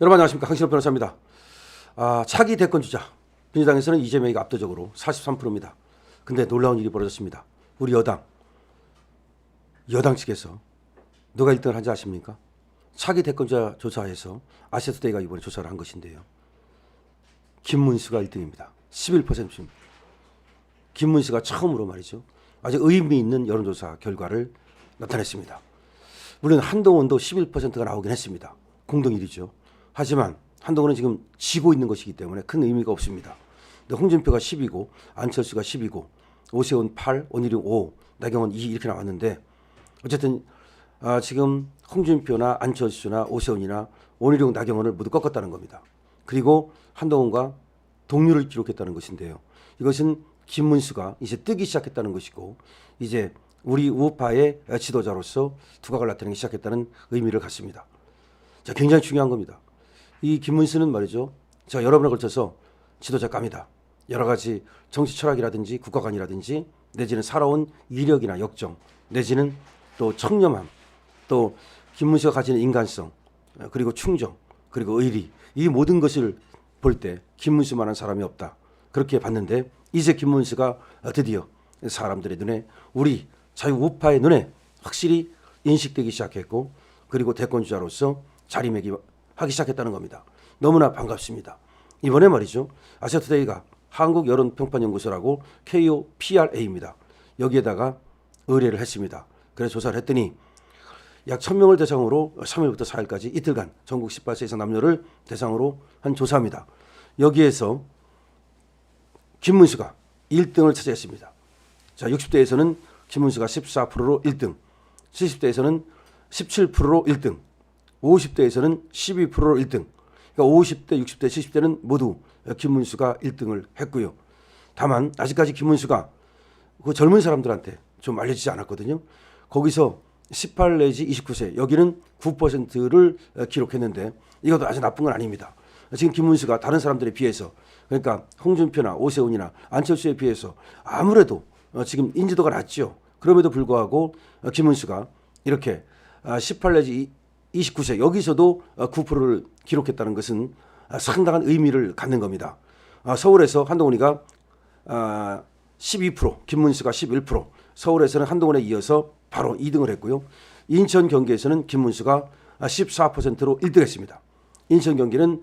여러분 안녕하십니까. 강신호 변호사입니다. 차기 대권 주자 민주당에서는 이재명이 압도적으로 43%입니다. 근데 놀라운 일이 벌어졌습니다. 우리 여당 측에서 누가 1등을 한지 아십니까? 차기 대권자 조사에서 아시아투데이가 이번에 조사를 한 것인데요. 김문수가 1등입니다. 11%입니다. 김문수가 처음으로 말이죠. 아주 의미 있는 여론조사 결과를 나타냈습니다. 물론 한동훈도 11%가 나오긴 했습니다. 공동 1위죠. 하지만 한동훈은 지금 지고 있는 것이기 때문에 큰 의미가 없습니다. 근데 홍준표가 10이고 안철수가 10이고 오세훈 8, 원희룡 5, 나경원 2 이렇게 나왔는데 어쨌든 지금 홍준표나 안철수나 오세훈이나 원희룡, 나경원을 모두 꺾었다는 겁니다. 그리고 한동훈과 동률을 기록했다는 것인데요. 이것은 김문수가 이제 뜨기 시작했다는 것이고 이제 우리 우파의 지도자로서 두각을 나타내기 시작했다는 의미를 갖습니다. 자, 굉장히 중요한 겁니다. 이 김문수는 말이죠. 제가 여러 번에 걸쳐서 지도자감이다. 여러 가지 정치 철학이라든지 국가관이라든지 내지는 살아온 이력이나 역정 내지는 또 청렴함 또 김문수가 가지는 인간성 그리고 충정 그리고 의리 이 모든 것을 볼 때 김문수만한 사람이 없다. 그렇게 봤는데 이제 김문수가 드디어 사람들의 눈에 우리 자유우파의 눈에 확실히 인식되기 시작했고 그리고 대권주자로서 자리매김하기 시작했다는 겁니다. 너무나 반갑습니다. 이번에 말이죠. 아시아투데이가 한국여론평판연구소라고 KOPRA입니다. 여기에다가 의뢰를 했습니다. 그래서 조사를 했더니 약 1000명을 대상으로 3일부터 4일까지 이틀간 전국 18세 이상 남녀를 대상으로 한 조사입니다. 여기에서 김문수가 1등을 차지했습니다. 자, 60대에서는 김문수가 14%로 1등, 70대에서는 17%로 1등, 50대에서는 12%로 1등. 그러니까 50대, 60대, 70대는 모두 김문수가 1등을 했고요. 다만 아직까지 김문수가 그 젊은 사람들한테 좀 알려지지 않았거든요. 거기서 18 내지 29세 여기는 9%를 기록했는데 이것도 아주 나쁜 건 아닙니다. 지금 김문수가 다른 사람들에 비해서 그러니까 홍준표나 오세훈이나 안철수에 비해서 아무래도 지금 인지도가 낮죠. 그럼에도 불구하고 김문수가 이렇게 18 내지 29세 여기서도 9%를 기록했다는 것은 상당한 의미를 갖는 겁니다. 서울에서 한동훈이가 12%, 김문수가 11%, 서울에서는 한동훈에 이어서 바로 2등을 했고요. 인천 경기에서는 김문수가 14%로 1등했습니다. 인천 경기는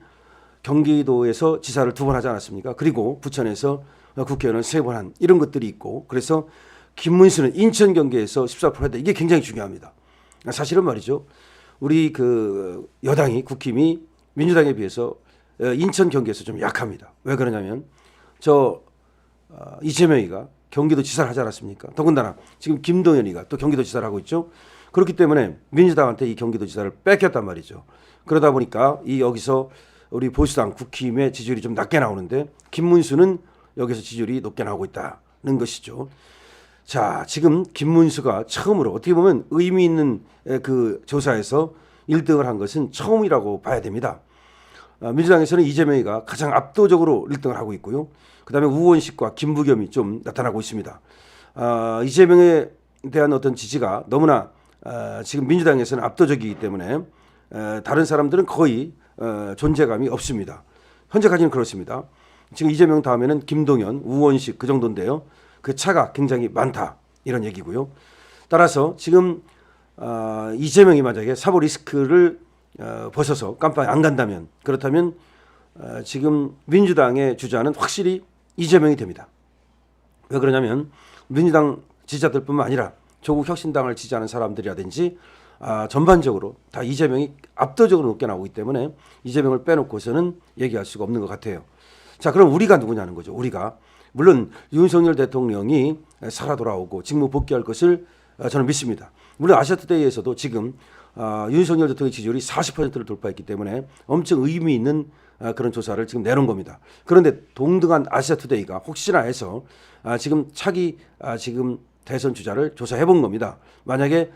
경기도에서 지사를 2번 하지 않았습니까? 그리고 부천에서 국회의원을 3번 한 이런 것들이 있고 그래서 김문수는 인천 경기에서 14% 했다. 이게 굉장히 중요합니다. 사실은 말이죠. 우리 그 여당이 국힘이 민주당에 비해서 인천 경기에서 좀 약합니다. 왜 그러냐면 이재명이가 경기도 지사를 하지 않았습니까? 더군다나 지금 김동연이가 또 경기도 지사를 하고 있죠. 그렇기 때문에 민주당한테 이 경기도 지사를 뺏겼단 말이죠. 그러다 보니까 이 여기서 우리 보수당 국힘의 지지율이 좀 낮게 나오는데 김문수는 여기서 지지율이 높게 나오고 있다는 것이죠. 자, 지금 김문수가 처음으로 어떻게 보면 의미 있는 그 조사에서 1등을 한 것은 처음이라고 봐야 됩니다. 민주당에서는 이재명이가 가장 압도적으로 1등을 하고 있고요. 그다음에 우원식과 김부겸이 좀 나타나고 있습니다. 이재명에 대한 어떤 지지가 너무나 지금 민주당에서는 압도적이기 때문에 다른 사람들은 거의 존재감이 없습니다. 현재까지는 그렇습니다. 지금 이재명 다음에는 김동연, 우원식 그 정도인데요. 그 차가 굉장히 많다 이런 얘기고요. 따라서 지금 이재명이 만약에 사보 리스크를 벗어서 깜빵에 안 간다면 그렇다면 지금 민주당의 주자는 확실히 이재명이 됩니다. 왜 그러냐면 민주당 지지자들뿐만 아니라 조국 혁신당을 지지하는 사람들이라든지 전반적으로 다 이재명이 압도적으로 높게 나오기 때문에 이재명을 빼놓고서는 얘기할 수가 없는 것 같아요. 자, 그럼 우리가 누구냐는 거죠. 우리가 물론 윤석열 대통령이 살아 돌아오고 직무 복귀할 것을 저는 믿습니다. 물론 아시아투데이에서도 지금 윤석열 대통령의 지지율이 40%를 돌파했기 때문에 엄청 의미 있는 그런 조사를 지금 내놓은 겁니다. 그런데 동등한 아시아투데이가 혹시나 해서 지금 차기 지금 대선 주자를 조사해 본 겁니다. 만약에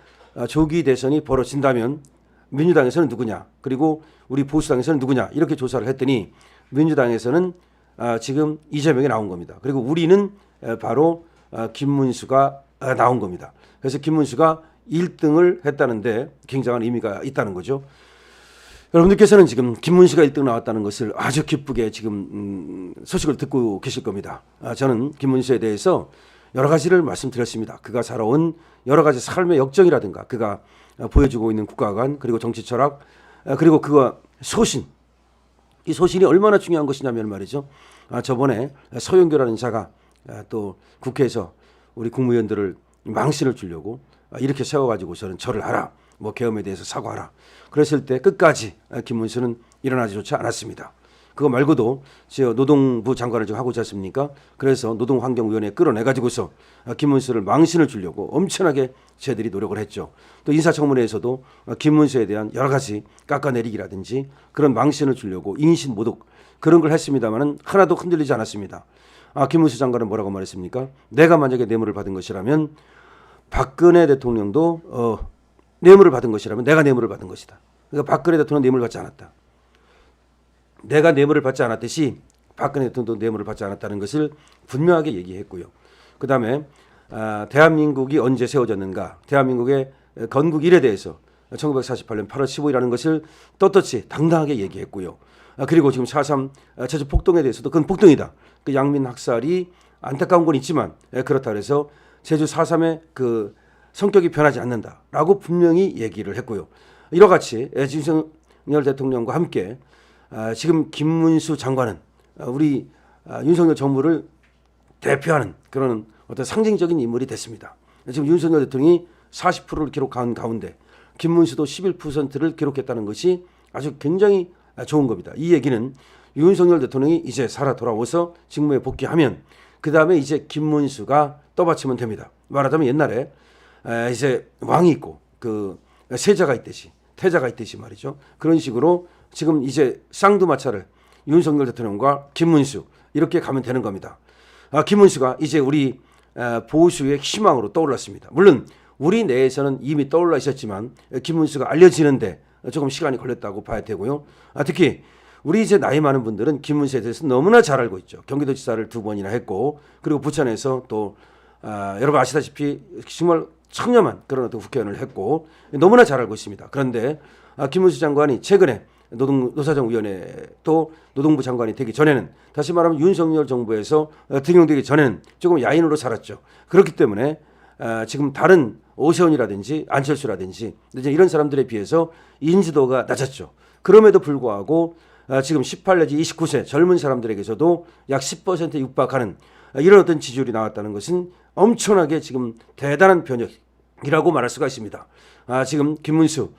조기 대선이 벌어진다면 민주당에서는 누구냐 그리고 우리 보수당에서는 누구냐 이렇게 조사를 했더니 민주당에서는 지금 이재명이 나온 겁니다. 그리고 우리는 바로 김문수가 나온 겁니다. 그래서 김문수가 1등을 했다는데 굉장한 의미가 있다는 거죠. 여러분들께서는 지금 김문수가 1등 나왔다는 것을 아주 기쁘게 지금 소식을 듣고 계실 겁니다. 저는 김문수에 대해서 여러 가지를 말씀드렸습니다. 그가 살아온 여러 가지 삶의 역정이라든가 그가 보여주고 있는 국가관 그리고 정치 철학 그리고 그가 소신, 이 소신이 얼마나 중요한 것이냐면 말이죠. 저번에 서영교라는 자가 또 국회에서 우리 국무위원들을 망신을 주려고 이렇게 세워가지고서는 절을 하라, 뭐 계엄에 대해서 사과하라. 그랬을 때 끝까지 김문수는 일어나지조차 않았습니다. 그거 말고도 저 노동부 장관을 지금 하고 있지 않습니까? 그래서 노동환경위원회에 끌어내가지고서 김문수를 망신을 주려고 엄청나게 저희들이 노력을 했죠. 또 인사청문회에서도 김문수에 대한 여러 가지 깎아내리기라든지 그런 망신을 주려고 인신모독 그런 걸 했습니다마는 하나도 흔들리지 않았습니다. 김문수 장관은 뭐라고 말했습니까? 내가 만약에 뇌물을 받은 것이라면 박근혜 대통령도 뇌물을 받은 것이라면 내가 뇌물을 받은 것이다. 그러니까 박근혜 대통령은 뇌물을 받지 않았다. 내가 뇌물을 받지 않았듯이 박근혜 대통령도 뇌물을 받지 않았다는 것을 분명하게 얘기했고요. 그다음에 대한민국이 언제 세워졌는가, 대한민국의 건국 일에 대해서 1948년 8월 15일이라는 것을 떳떳이 당당하게 얘기했고요. 그리고 지금 4.3 제주 폭동에 대해서도 그건 폭동이다. 그 양민 학살이 안타까운 건 있지만 그렇다 그래서 제주 4.3의 그 성격이 변하지 않는다라고 분명히 얘기를 했고요. 이와 같이 윤석열 대통령과 함께 지금 김문수 장관은 우리 윤석열 정부를 대표하는 그런 어떤 상징적인 인물이 됐습니다. 지금 윤석열 대통령이 40%를 기록한 가운데 김문수도 11%를 기록했다는 것이 아주 굉장히 좋은 겁니다. 이 얘기는 윤석열 대통령이 이제 살아 돌아와서 직무에 복귀하면 그 다음에 이제 김문수가 떠받치면 됩니다. 말하자면 옛날에 이제 왕이 있고 그 세자가 있듯이 태자가 있듯이 말이죠. 그런 식으로 지금 이제 쌍두마차를 윤석열 대통령과 김문수 이렇게 가면 되는 겁니다. 김문수가 이제 우리 보수의 희망으로 떠올랐습니다. 물론 우리 내에서는 이미 떠올라 있었지만 김문수가 알려지는데 조금 시간이 걸렸다고 봐야 되고요. 특히 우리 이제 나이 많은 분들은 김문수에 대해서 너무나 잘 알고 있죠. 경기도지사를 2번이나 했고 그리고 부천에서 또 여러분 아시다시피 정말 청렴한 그런 어떤 국회의원을 했고 너무나 잘 알고 있습니다. 그런데 김문수 장관이 최근에 노사정위원회 또 노동부 장관이 되기 전에는 다시 말하면 윤석열 정부에서 등용되기 전에는 조금 야인으로 살았죠. 그렇기 때문에 지금 다른 오세훈이라든지 안철수라든지 이런 사람들에 비해서 인지도가 낮았죠. 그럼에도 불구하고 지금 18 내지 29세 젊은 사람들에게서도 약 10% 육박하는 이런 어떤 지지율이 나왔다는 것은 엄청나게 지금 대단한 변혁이라고 말할 수가 있습니다. 지금 김문수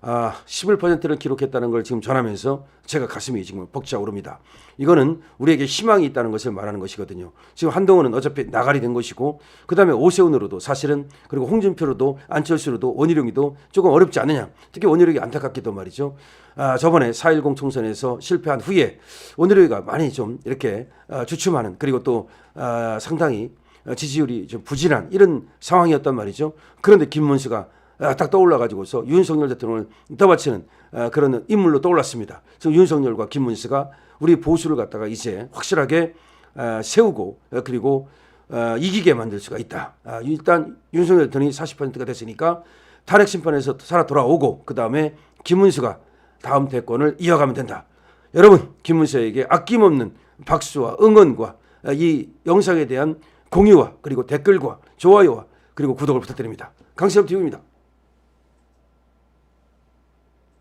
11%를 기록했다는 걸 지금 전하면서 제가 가슴이 지금 벅차오릅니다. 이거는 우리에게 희망이 있다는 것을 말하는 것이거든요. 지금 한동훈은 어차피 나가리 된 것이고 그 다음에 오세훈으로도 사실은 그리고 홍준표로도 안철수로도 원희룡이도 조금 어렵지 않느냐. 특히 원희룡이 안타깝기도 말이죠. 저번에 4.10 총선에서 실패한 후에 원희룡이가 많이 좀 이렇게 주춤하는 그리고 또 상당히 지지율이 좀 부진한 이런 상황이었단 말이죠. 그런데 김문수가 딱 떠올라가지고서 윤석열 대통령을 떠받치는 그런 인물로 떠올랐습니다. 그래서 윤석열과 김문수가 우리 보수를 갖다가 이제 확실하게 세우고 그리고 이기게 만들 수가 있다. 일단 윤석열 대통령이 40%가 됐으니까 탄핵 심판에서 살아 돌아오고 그 다음에 김문수가 다음 대권을 이어가면 된다. 여러분 김문수에게 아낌없는 박수와 응원과 이 영상에 대한 공유와 그리고 댓글과 좋아요와 그리고 구독을 부탁드립니다. 강시영 TV입니다.